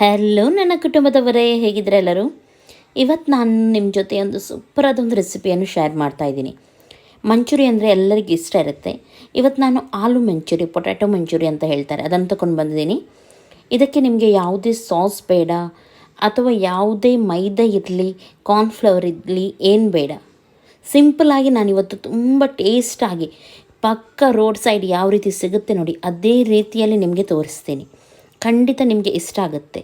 Hello ನನ್ನ ಕುಟುಂಬದವರೇ, ಹೇಗಿದ್ರೆ ಎಲ್ಲರೂ. ಇವತ್ತು ನಾನು ನಿಮ್ಮ ಜೊತೆ ಒಂದು ಸೂಪರಾದೊಂದು ರೆಸಿಪಿಯನ್ನು ಶೇರ್ ಮಾಡ್ತಾ ಇದ್ದೀನಿ. ಮಂಚೂರಿ ಅಂದರೆ ಎಲ್ಲರಿಗೂ ಇಷ್ಟ ಇರುತ್ತೆ. ಇವತ್ತು ನಾನು ಆಲೂ ಮಂಚೂರಿ, ಪೊಟ್ಯಾಟೊ ಮಂಚೂರಿ ಅಂತ ಹೇಳ್ತಾರೆ, ಅದನ್ನು ತೊಗೊಂಡು ಬಂದಿದ್ದೀನಿ. ಇದಕ್ಕೆ ನಿಮಗೆ ಯಾವುದೇ ಸಾಸ್ ಬೇಡ ಅಥವಾ ಯಾವುದೇ ಮೈದಾ ಇರಲಿ, ಕಾರ್ನ್ಫ್ಲವರ್ ಇರಲಿ, ಏನು ಬೇಡ. ಸಿಂಪಲ್ಲಾಗಿ ನಾನಿವತ್ತು ತುಂಬ ಟೇಸ್ಟಾಗಿ ಪಕ್ಕ ರೋಡ್ ಸೈಡ್ ಯಾವ ರೀತಿ ಸಿಗುತ್ತೆ ನೋಡಿ, ಅದೇ ರೀತಿಯಲ್ಲಿ ನಿಮಗೆ ತೋರಿಸ್ತೀನಿ. ಖಂಡಿತ ನಿಮಗೆ ಇಷ್ಟ ಆಗುತ್ತೆ.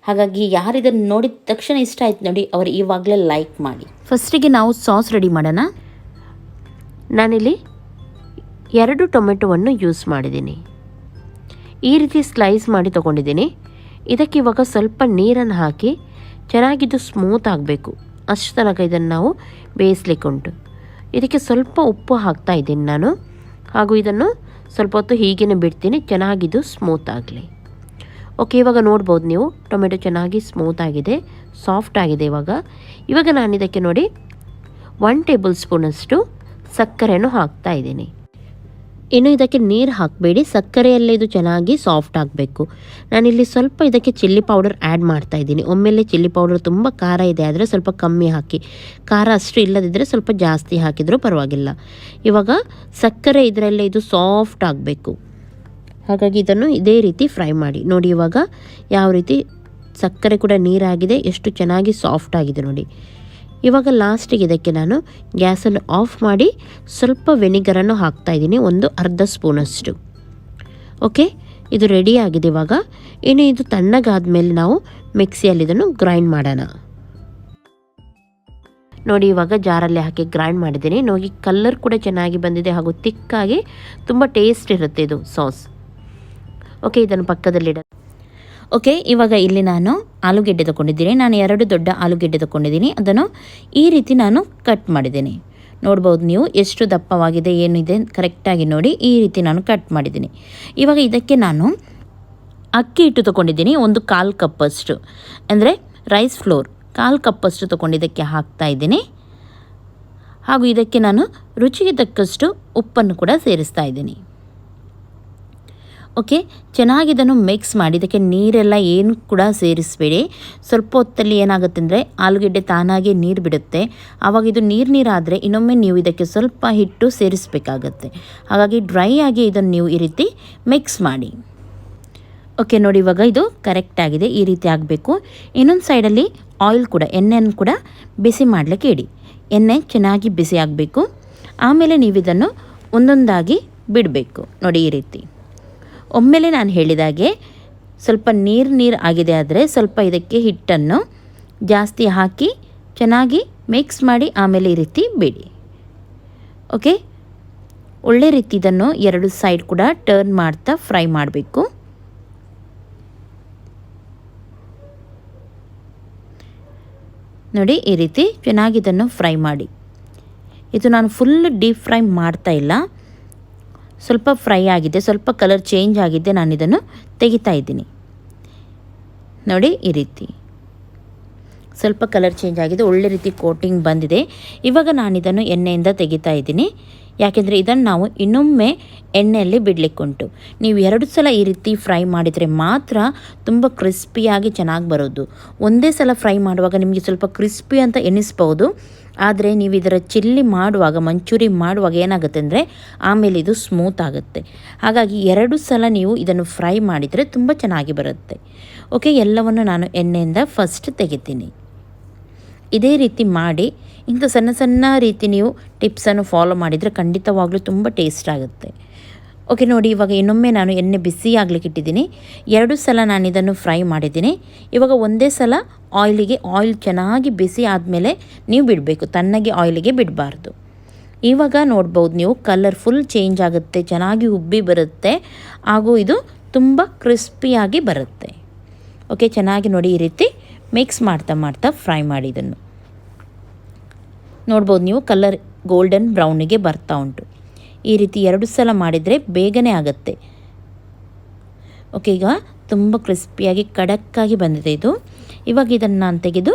ಹಾಗಾಗಿ ಯಾರಿದನ್ನು ನೋಡಿದ ತಕ್ಷಣ ಇಷ್ಟ ಆಯ್ತು ನೋಡಿ, ಅವರು ಇವಾಗಲೇ ಲೈಕ್ ಮಾಡಿ. ಫಸ್ಟಿಗೆ ನಾವು ಸಾಸ್ ರೆಡಿ ಮಾಡೋಣ. ನಾನಿಲ್ಲಿ 2 ಟೊಮೆಟೊವನ್ನು ಯೂಸ್ ಮಾಡಿದ್ದೀನಿ. ಈ ರೀತಿ ಸ್ಲೈಸ್ ಮಾಡಿ ತೊಗೊಂಡಿದ್ದೀನಿ. ಇದಕ್ಕೆ ಇವಾಗ ಸ್ವಲ್ಪ ನೀರನ್ನು ಹಾಕಿ ಚೆನ್ನಾಗಿದ್ದು ಸ್ಮೂತ್ ಆಗಬೇಕು, ಅಷ್ಟು ತನಕ ಇದನ್ನು ನಾವು ಬೇಯಿಸ್ಲಿಕ್ಕೆ ಉಂಟು. ಇದಕ್ಕೆ ಸ್ವಲ್ಪ ಉಪ್ಪು ಹಾಕ್ತಾ ಇದ್ದೀನಿ ನಾನು, ಹಾಗೂ ಇದನ್ನು ಸ್ವಲ್ಪ ಹೊತ್ತು ಹೀಗೇ ಬಿಡ್ತೀನಿ, ಚೆನ್ನಾಗಿದ್ದು ಸ್ಮೂತ್ ಆಗಲಿ. ಓಕೆ, ಇವಾಗ ನೋಡ್ಬೋದು ನೀವು, ಟೊಮೆಟೊ ಚೆನ್ನಾಗಿ ಸ್ಮೂತ್ ಆಗಿದೆ, ಸಾಫ್ಟ್ ಆಗಿದೆ. ಇವಾಗ ನಾನು ಇದಕ್ಕೆ ನೋಡಿ 1 ಟೇಬಲ್ ಸ್ಪೂನಷ್ಟು ಸಕ್ಕರೆಯನ್ನು ಹಾಕ್ತಾ ಇದ್ದೀನಿ. ಇನ್ನು ಇದಕ್ಕೆ ನೀರು ಹಾಕಬೇಡಿ, ಸಕ್ಕರೆಯಲ್ಲೇ ಇದು ಚೆನ್ನಾಗಿ ಸಾಫ್ಟ್ ಆಗಬೇಕು. ನಾನಿಲ್ಲಿ ಸ್ವಲ್ಪ ಇದಕ್ಕೆ ಚಿಲ್ಲಿ ಪೌಡರ್ ಆ್ಯಡ್ ಮಾಡ್ತಾ ಇದ್ದೀನಿ. ಒಮ್ಮೆಲೆ ಚಿಲ್ಲಿ ಪೌಡರ್ ತುಂಬ ಖಾರ ಇದೆ ಆದರೆ ಸ್ವಲ್ಪ ಕಮ್ಮಿ ಹಾಕಿ, ಖಾರ ಅಷ್ಟು ಇಲ್ಲದಿದ್ದರೆ ಸ್ವಲ್ಪ ಜಾಸ್ತಿ ಹಾಕಿದರೂ ಪರವಾಗಿಲ್ಲ. ಇವಾಗ ಸಕ್ಕರೆ ಇದರಲ್ಲೇ ಇದು ಸಾಫ್ಟ್ ಆಗಬೇಕು, ಹಾಗಾಗಿ ಇದನ್ನು ಇದೇ ರೀತಿ ಫ್ರೈ ಮಾಡಿ ನೋಡಿ. ಇವಾಗ ಯಾವ ರೀತಿ ಸಕ್ಕರೆ ಕೂಡ ನೀರಾಗಿದೆ, ಎಷ್ಟು ಚೆನ್ನಾಗಿ ಸಾಫ್ಟ್ ಆಗಿದೆ ನೋಡಿ. ಇವಾಗ ಲಾಸ್ಟಿಗೆ ಇದಕ್ಕೆ ನಾನು ಗ್ಯಾಸನ್ನು ಆಫ್ ಮಾಡಿ ಸ್ವಲ್ಪ ವೆನಿಗರನ್ನು ಹಾಕ್ತಾ ಇದ್ದೀನಿ, ಒಂದು ಅರ್ಧ ಸ್ಪೂನಷ್ಟು. ಓಕೆ, ಇದು ರೆಡಿ ಆಗಿದೆ. ಇನ್ನು ಇದು ತಣ್ಣಗಾದ್ಮೇಲೆ ನಾವು ಮಿಕ್ಸಿಯಲ್ಲಿ ಇದನ್ನು ಗ್ರೈಂಡ್ ಮಾಡೋಣ. ನೋಡಿ, ಇವಾಗ ಜಾರಲ್ಲಿ ಹಾಕಿ ಗ್ರೈಂಡ್ ಮಾಡಿದ್ದೀನಿ ನೋಡಿ. ಕಲರ್ ಕೂಡ ಚೆನ್ನಾಗಿ ಬಂದಿದೆ ಹಾಗೂ ತಿಕ್ಕಾಗಿ ತುಂಬ ಟೇಸ್ಟ್ ಇರುತ್ತೆ ಇದು ಸಾಸ್. ಓಕೆ, ಇದನ್ನು ಪಕ್ಕದಲ್ಲಿಡ. ಓಕೆ, ಇವಾಗ ಇಲ್ಲಿ ನಾನು ಆಲೂಗೆಡ್ಡೆ ತೊಗೊಂಡಿದ್ದೀನಿ. ನಾನು 2 ದೊಡ್ಡ ಆಲೂಗೆಡ್ಡೆ ತೊಗೊಂಡಿದ್ದೀನಿ. ಅದನ್ನು ಈ ರೀತಿ ನಾನು ಕಟ್ ಮಾಡಿದ್ದೀನಿ. ನೋಡ್ಬೋದು ನೀವು ಎಷ್ಟು ದಪ್ಪವಾಗಿದೆ, ಏನಿದೆ ಕರೆಕ್ಟಾಗಿ ನೋಡಿ. ಈ ರೀತಿ ನಾನು ಕಟ್ ಮಾಡಿದ್ದೀನಿ. ಇವಾಗ ಇದಕ್ಕೆ ನಾನು ಅಕ್ಕಿ ಹಿಟ್ಟು ತೊಗೊಂಡಿದ್ದೀನಿ, ಒಂದು 1/4 ಕಪ್ಪಷ್ಟು, ಅಂದರೆ ರೈಸ್ ಫ್ಲೋರ್ 1/4 ಕಪ್ಪಷ್ಟು ತೊಗೊಂಡಿದ್ದಕ್ಕೆ ಹಾಕ್ತಾ ಇದ್ದೀನಿ. ಹಾಗೂ ಇದಕ್ಕೆ ನಾನು ರುಚಿಗೆ ತಕ್ಕಷ್ಟು ಉಪ್ಪನ್ನು ಕೂಡ ಸೇರಿಸ್ತಾ ಇದ್ದೀನಿ. ಓಕೆ, ಚೆನ್ನಾಗಿ ಇದನ್ನು ಮಿಕ್ಸ್ ಮಾಡಿ. ಇದಕ್ಕೆ ನೀರೆಲ್ಲ ಏನು ಕೂಡ ಸೇರಿಸಬೇಡಿ. ಸ್ವಲ್ಪ ಹೊತ್ತಲ್ಲಿ ಏನಾಗುತ್ತೆ ಅಂದರೆ ಆಲೂಗೆಡ್ಡೆ ತಾನಾಗೆ ನೀರು ಬಿಡುತ್ತೆ. ಆವಾಗ ಇದು ನೀರಾದರೆ ಇನ್ನೊಮ್ಮೆ ನೀವು ಇದಕ್ಕೆ ಸ್ವಲ್ಪ ಹಿಟ್ಟು ಸೇರಿಸಬೇಕಾಗತ್ತೆ. ಹಾಗಾಗಿ ಡ್ರೈ ಆಗಿ ಇದನ್ನು ನೀವು ಈ ರೀತಿ ಮಿಕ್ಸ್ ಮಾಡಿ. ಓಕೆ ನೋಡಿ, ಇವಾಗ ಇದು ಕರೆಕ್ಟಾಗಿದೆ, ಈ ರೀತಿ ಆಗಬೇಕು. ಇನ್ನೊಂದು ಸೈಡಲ್ಲಿ ಆಯಿಲ್ ಕೂಡ, ಎಣ್ಣೆಯನ್ನು ಕೂಡ ಬಿಸಿ ಮಾಡಲಿಕ್ಕೆ ಇಡಿ. ಎಣ್ಣೆ ಚೆನ್ನಾಗಿ ಬಿಸಿ ಆಗಬೇಕು. ಆಮೇಲೆ ನೀವು ಇದನ್ನು ಒಂದೊಂದಾಗಿ ಬಿಡಬೇಕು ನೋಡಿ, ಈ ರೀತಿ. ಒಮ್ಮೆಲೆ ನಾನು ಹೇಳಿದಾಗೆ ಸ್ವಲ್ಪ ನೀರು ಆಗಿದೆ ಆದರೆ ಸ್ವಲ್ಪ ಇದಕ್ಕೆ ಹಿಟ್ಟನ್ನು ಜಾಸ್ತಿ ಹಾಕಿ ಚೆನ್ನಾಗಿ ಮಿಕ್ಸ್ ಮಾಡಿ ಆಮೇಲೆ ಈ ರೀತಿ ಬಿಡಿ. ಓಕೆ, ಒಳ್ಳೆ ರೀತಿ ಇದನ್ನು 2 ಸೈಡ್ ಕೂಡ ಟರ್ನ್ ಮಾಡ್ತಾ ಫ್ರೈ ಮಾಡಬೇಕು. ನೋಡಿ, ಈ ರೀತಿ ಚೆನ್ನಾಗಿ ಇದನ್ನು ಫ್ರೈ ಮಾಡಿ. ಇದು ನಾನು ಫುಲ್ ಡೀಪ್ ಫ್ರೈ ಮಾಡ್ತಾ ಇಲ್ಲ, ಸ್ವಲ್ಪ ಫ್ರೈ ಆಗಿದೆ, ಸ್ವಲ್ಪ ಕಲರ್ ಚೇಂಜ್ ಆಗಿದೆ. ನಾನು ಇದನ್ನು ತೆಗಿತಾ ಇದ್ದೀನಿ ನೋಡಿ, ಈ ರೀತಿ ಸ್ವಲ್ಪ ಕಲರ್ ಚೇಂಜ್ ಆಗಿದೆ, ಒಳ್ಳೆ ರೀತಿ ಕೋಟಿಂಗ್ ಬಂದಿದೆ. ಇವಾಗ ನಾನು ಇದನ್ನು ಎಣ್ಣೆಯಿಂದ ತೆಗಿತಾ ಇದ್ದೀನಿ, ಯಾಕೆಂದರೆ ಇದನ್ನು ನಾವು ಇನ್ನೊಮ್ಮೆ ಎಣ್ಣೆಯಲ್ಲಿ ಬಿಡಲಿಕ್ಕುಂಟು. ನೀವು 2 ಸಲ ಈ ರೀತಿ ಫ್ರೈ ಮಾಡಿದರೆ ಮಾತ್ರ ತುಂಬ ಕ್ರಿಸ್ಪಿಯಾಗಿ ಚೆನ್ನಾಗಿ ಬರೋದು. ಒಂದೇ ಸಲ ಫ್ರೈ ಮಾಡುವಾಗ ನಿಮಗೆ ಸ್ವಲ್ಪ ಕ್ರಿಸ್ಪಿ ಅಂತ ಎನಿಸ್ಬೋದು, ಆದರೆ ನೀವು ಇದರ ಚಿಲ್ಲಿ ಮಾಡುವಾಗ, ಮಂಚೂರಿ ಮಾಡುವಾಗ ಏನಾಗುತ್ತೆ ಅಂದರೆ ಆಮೇಲೆ ಇದು ಸ್ಮೂತ್ ಆಗುತ್ತೆ. ಹಾಗಾಗಿ 2 ಸಲ ನೀವು ಇದನ್ನು ಫ್ರೈ ಮಾಡಿದರೆ ತುಂಬ ಚೆನ್ನಾಗಿ ಬರುತ್ತೆ. ಓಕೆ, ಎಲ್ಲವನ್ನು ನಾನು ಎಣ್ಣೆಯಿಂದ ಫಸ್ಟ್ ತೆಗಿತೀನಿ. ಇದೇ ರೀತಿ ಮಾಡಿ, ಇಂಥ ಸಣ್ಣ ಸಣ್ಣ ರೀತಿ ನೀವು ಟಿಪ್ಸನ್ನು ಫಾಲೋ ಮಾಡಿದರೆ ಖಂಡಿತವಾಗ್ಲೂ ತುಂಬ ಟೇಸ್ಟ್ ಆಗುತ್ತೆ. ಓಕೆ ನೋಡಿ, ಇವಾಗ ಇನ್ನೊಮ್ಮೆ ನಾನು ಎಣ್ಣೆ ಬಿಸಿ ಆಗಲಿಕ್ಕೆ ಇಟ್ಟಿದ್ದೀನಿ. 2 ಸಲ ನಾನು ಇದನ್ನು ಫ್ರೈ ಮಾಡಿದ್ದೀನಿ. ಇವಾಗ ಒಂದೇ ಸಲ ಆಯಿಲ್ ಚೆನ್ನಾಗಿ ಬಿಸಿ ಆದಮೇಲೆ ನೀವು ಬಿಡಬೇಕು, ತಣ್ಣಗೆ ಆಯಿಲಿಗೆ ಬಿಡಬಾರ್ದು. ಇವಾಗ ನೋಡ್ಬೋದು ನೀವು, ಕಲರ್ ಫುಲ್ ಚೇಂಜ್ ಆಗುತ್ತೆ, ಚೆನ್ನಾಗಿ ಉಬ್ಬಿ ಬರುತ್ತೆ, ಹಾಗೂ ಇದು ತುಂಬ ಕ್ರಿಸ್ಪಿಯಾಗಿ ಬರುತ್ತೆ. ಓಕೆ, ಚೆನ್ನಾಗಿ ನೋಡಿ, ಈ ರೀತಿ ಮಿಕ್ಸ್ ಮಾಡ್ತಾ ಫ್ರೈ ಮಾಡಿ. ಇದನ್ನು ನೋಡ್ಬೋದು ನೀವು, ಕಲರ್ ಗೋಲ್ಡನ್ ಬ್ರೌನಿಗೆ ಬರ್ತಾ ಉಂಟು. ಈ ರೀತಿ 2 ಸಲ ಮಾಡಿದರೆ ಬೇಗನೆ ಆಗುತ್ತೆ. ಓಕೆ, ಈಗ ತುಂಬ ಕ್ರಿಸ್ಪಿಯಾಗಿ ಖಡಕ್ಕಾಗಿ ಬಂದಿದೆ ಇದು. ಇವಾಗ ಇದನ್ನು ನಾನು ತೆಗೆದು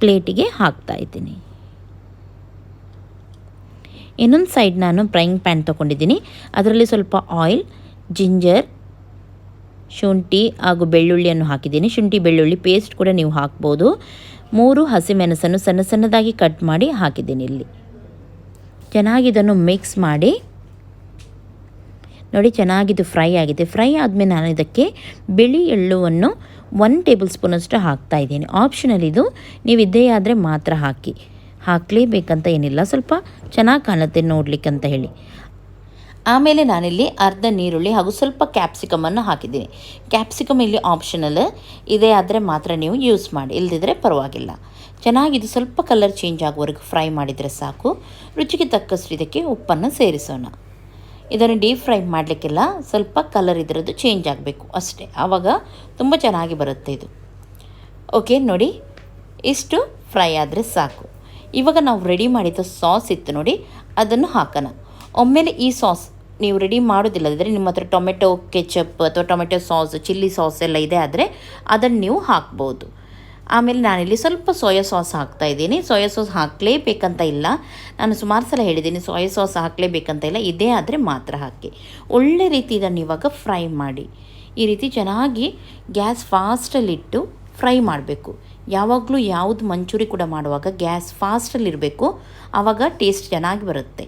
ಪ್ಲೇಟಿಗೆ ಹಾಕ್ತಾ ಇದ್ದೀನಿ. ಇನ್ನೊಂದು ಸೈಡ್ ನಾನು ಫ್ರೈಯಿಂಗ್ ಪ್ಯಾನ್ ತೊಗೊಂಡಿದ್ದೀನಿ. ಅದರಲ್ಲಿ ಸ್ವಲ್ಪ ಆಯಿಲ್, ಜಿಂಜರ್ ಶುಂಠಿ ಹಾಗೂ ಬೆಳ್ಳುಳ್ಳಿಯನ್ನು ಹಾಕಿದ್ದೀನಿ. ಶುಂಠಿ ಬೆಳ್ಳುಳ್ಳಿ ಪೇಸ್ಟ್ ಕೂಡ ನೀವು ಹಾಕ್ಬೋದು. 3 ಹಸಿಮೆಣಸನ್ನು ಸಣ್ಣ ಸಣ್ಣದಾಗಿ ಕಟ್ ಮಾಡಿ ಹಾಕಿದ್ದೀನಿ ಇಲ್ಲಿ. ಚೆನ್ನಾಗಿ ಇದನ್ನು ಮಿಕ್ಸ್ ಮಾಡಿ ನೋಡಿ, ಚೆನ್ನಾಗಿದು ಫ್ರೈ ಆಗಿದೆ. ಫ್ರೈ ಆದಮೇಲೆ ನಾನು ಇದಕ್ಕೆ ಬಿಳಿ ಎಳ್ಳುವನ್ನು 1 ಟೇಬಲ್ ಸ್ಪೂನಷ್ಟು ಹಾಕ್ತಾಯಿದ್ದೀನಿ. ಆಪ್ಷನಲ್ ಇದು, ನೀವು ಇದೇ ಆದರೆ ಮಾತ್ರ ಹಾಕಲೇಬೇಕಂತ ಏನಿಲ್ಲ, ಸ್ವಲ್ಪ ಚೆನ್ನಾಗಿ ಕಾಣುತ್ತೆ ನೋಡಲಿಕ್ಕೆ ಅಂತ ಹೇಳಿ. ಆಮೇಲೆ ನಾನಿಲ್ಲಿ ಅರ್ಧ ನೀರುಳ್ಳಿ ಹಾಗೂ ಸ್ವಲ್ಪ ಕ್ಯಾಪ್ಸಿಕಮನ್ನು ಹಾಕಿದ್ದೀನಿ. ಕ್ಯಾಪ್ಸಿಕಮ್ ಇಲ್ಲಿ ಆಪ್ಷನಲ್, ಇದೇ ಆದರೆ ಮಾತ್ರ ನೀವು ಯೂಸ್ ಮಾಡಿ, ಇಲ್ಲದಿದ್ದರೆ ಪರವಾಗಿಲ್ಲ. ಚೆನ್ನಾಗಿದು ಸ್ವಲ್ಪ ಕಲರ್ ಚೇಂಜ್ ಆಗುವವರೆಗೂ ಫ್ರೈ ಮಾಡಿದರೆ ಸಾಕು. ರುಚಿಗೆ ತಕ್ಕಷ್ಟು ಇದಕ್ಕೆ ಉಪ್ಪನ್ನು ಸೇರಿಸೋಣ. ಇದನ್ನು ಡೀಪ್ ಫ್ರೈ ಮಾಡಲಿಕ್ಕೆಲ್ಲ, ಸ್ವಲ್ಪ ಕಲರ್ ಇದರದ್ದು ಚೇಂಜ್ ಆಗಬೇಕು ಅಷ್ಟೇ, ಆವಾಗ ತುಂಬ ಚೆನ್ನಾಗಿ ಬರುತ್ತೆ ಇದು. ಓಕೆ ನೋಡಿ, ಇಷ್ಟು ಫ್ರೈ ಆದರೆ ಸಾಕು. ಇವಾಗ ನಾವು ರೆಡಿ ಮಾಡಿದ ಸಾಸ್ ಇತ್ತು ನೋಡಿ, ಅದನ್ನು ಹಾಕೋಣ. ಒಮ್ಮೆಲೆ ಈ ಸಾಸ್ ನೀವು ರೆಡಿ ಮಾಡೋದಿಲ್ಲದಿದ್ದರೆ ನಿಮ್ಮ ಹತ್ರ ಟೊಮೆಟೊ ಕೆಚಪ್ ಅಥವಾ ಟೊಮೆಟೊ ಸಾಸ್, ಚಿಲ್ಲಿ ಸಾಸ್ ಎಲ್ಲ ಇದೆ ಆದರೆ ಅದನ್ನು ನೀವು ಹಾಕ್ಬೋದು. ಆಮೇಲೆ ನಾನಿಲ್ಲಿ ಸ್ವಲ್ಪ ಸೋಯಾ ಸಾಸ್ ಹಾಕ್ತಾಯಿದ್ದೀನಿ. ಸೋಯಾ ಸಾಸ್ ಹಾಕಲೇಬೇಕಂತ ಇಲ್ಲ, ನಾನು ಸುಮಾರು ಸಲ ಹೇಳಿದ್ದೀನಿ ಸೋಯಾ ಸಾಸ್ ಹಾಕಲೇಬೇಕಂತ ಇಲ್ಲ, ಇದೇ ಆದರೆ ಮಾತ್ರ ಹಾಕಿ. ಒಳ್ಳೆ ರೀತಿ ಇದನ್ನು ಇವಾಗ ಫ್ರೈ ಮಾಡಿ. ಈ ರೀತಿ ಚೆನ್ನಾಗಿ ಗ್ಯಾಸ್ ಫಾಸ್ಟಲ್ಲಿಟ್ಟು ಫ್ರೈ ಮಾಡಬೇಕು. ಯಾವಾಗಲೂ ಯಾವುದು ಮಂಚೂರಿ ಕೂಡ ಮಾಡುವಾಗ ಗ್ಯಾಸ್ ಫಾಸ್ಟಲ್ಲಿರಬೇಕು, ಆವಾಗ ಟೇಸ್ಟ್ ಚೆನ್ನಾಗಿ ಬರುತ್ತೆ.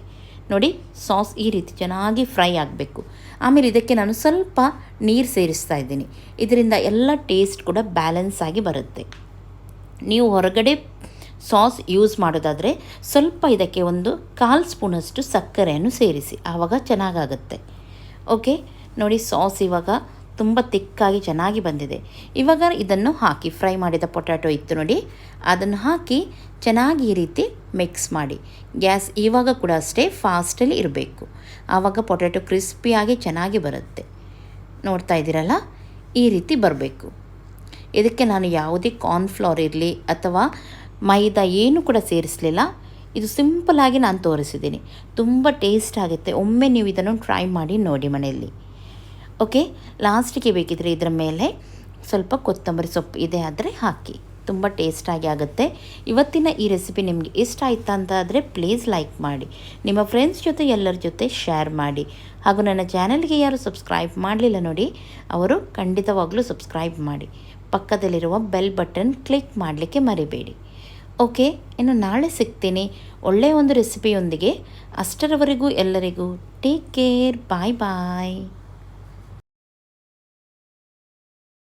ನೋಡಿ, ಸಾಸ್ ಈ ರೀತಿ ಚೆನ್ನಾಗಿ ಫ್ರೈ ಆಗಬೇಕು. ಆಮೇಲೆ ಇದಕ್ಕೆ ನಾನು ಸ್ವಲ್ಪ ನೀರು ಸೇರಿಸ್ತಾ ಇದ್ದೀನಿ. ಇದರಿಂದ ಎಲ್ಲ ಟೇಸ್ಟ್ ಕೂಡ ಬ್ಯಾಲೆನ್ಸ್ ಆಗಿ ಬರುತ್ತೆ. ನೀವು ಹೊರಗಡೆ ಸಾಸ್ ಯೂಸ್ ಮಾಡೋದಾದರೆ ಸ್ವಲ್ಪ ಇದಕ್ಕೆ 1/4 ಸ್ಪೂನಷ್ಟು ಸಕ್ಕರೆಯನ್ನು ಸೇರಿಸಿ, ಆವಾಗ ಚೆನ್ನಾಗಾಗುತ್ತೆ. ಓಕೆ ನೋಡಿ, ಸಾಸ್ ಇವಾಗ ತುಂಬ ತಿಕ್ಕಾಗಿ ಚೆನ್ನಾಗಿ ಬಂದಿದೆ. ಇವಾಗ ಇದನ್ನು ಹಾಕಿ, ಫ್ರೈ ಮಾಡಿದ ಪೊಟ್ಯಾಟೊ ಇತ್ತು ನೋಡಿ, ಅದನ್ನು ಹಾಕಿ ಚೆನ್ನಾಗಿ ಈ ರೀತಿ ಮಿಕ್ಸ್ ಮಾಡಿ. ಗ್ಯಾಸ್ ಇವಾಗ ಕೂಡ ಅಷ್ಟೇ ಫಾಸ್ಟಲ್ಲಿ ಇರಬೇಕು, ಆವಾಗ ಪೊಟ್ಯಾಟೊ ಕ್ರಿಸ್ಪಿಯಾಗಿ ಚೆನ್ನಾಗಿ ಬರುತ್ತೆ. ನೋಡ್ತಾ ಇದ್ದೀರಲ್ಲ, ಈ ರೀತಿ ಬರಬೇಕು. ಇದಕ್ಕೆ ನಾನು ಯಾವುದೇ ಕಾರ್ನ್ಫ್ಲವರ್ ಇರಲಿ ಅಥವಾ ಮೈದಾ ಏನು ಕೂಡ ಸೇರಿಸಲಿಲ್ಲ. ಇದು ಸಿಂಪಲ್ಲಾಗಿ ನಾನು ತೋರಿಸಿದ್ದೀನಿ, ತುಂಬ ಟೇಸ್ಟ್ ಆಗುತ್ತೆ. ಒಮ್ಮೆ ನೀವು ಇದನ್ನು ಟ್ರೈ ಮಾಡಿ ನೋಡಿ ಮನೆಯಲ್ಲಿ. ಓಕೆ, ಲಾಸ್ಟಿಗೆ ಬೇಕಿದ್ರೆ ಇದರ ಮೇಲೆ ಸ್ವಲ್ಪ ಕೊತ್ತಂಬರಿ ಸೊಪ್ಪು ಇದೆ ಆದರೆ ಹಾಕಿ, ತುಂಬ ಟೇಸ್ಟಾಗಿ ಆಗುತ್ತೆ. ಇವತ್ತಿನ ಈ ರೆಸಿಪಿ ನಿಮಗೆ ಇಷ್ಟ ಆಯ್ತಾ ಅಂತ ಆದರೆ ಪ್ಲೀಸ್ ಲೈಕ್ ಮಾಡಿ, ನಿಮ್ಮ ಫ್ರೆಂಡ್ಸ್ ಜೊತೆ ಎಲ್ಲರ ಜೊತೆ ಶೇರ್ ಮಾಡಿ. ಹಾಗೂ ನನ್ನ ಚಾನಲ್ಗೆ ಯಾರು ಸಬ್ಸ್ಕ್ರೈಬ್ ಮಾಡಲಿಲ್ಲ ನೋಡಿ, ಅವರು ಖಂಡಿತವಾಗಲೂ ಸಬ್ಸ್ಕ್ರೈಬ್ ಮಾಡಿ. ಪಕ್ಕದಲ್ಲಿರುವ ಬೆಲ್ ಬಟನ್ ಕ್ಲಿಕ್ ಮಾಡಲಿಕ್ಕೆ ಮರಿಬೇಡಿ. ಓಕೆ, ಇನ್ನು ನಾಳೆ ಸಿಗ್ತೀನಿ ಒಳ್ಳೆಯ ಒಂದು ರೆಸಿಪಿಯೊಂದಿಗೆ. ಅಷ್ಟರವರೆಗೂ ಎಲ್ಲರಿಗೂ ಟೇಕ್ ಕೇರ್, ಬಾಯ್ ಬಾಯ್.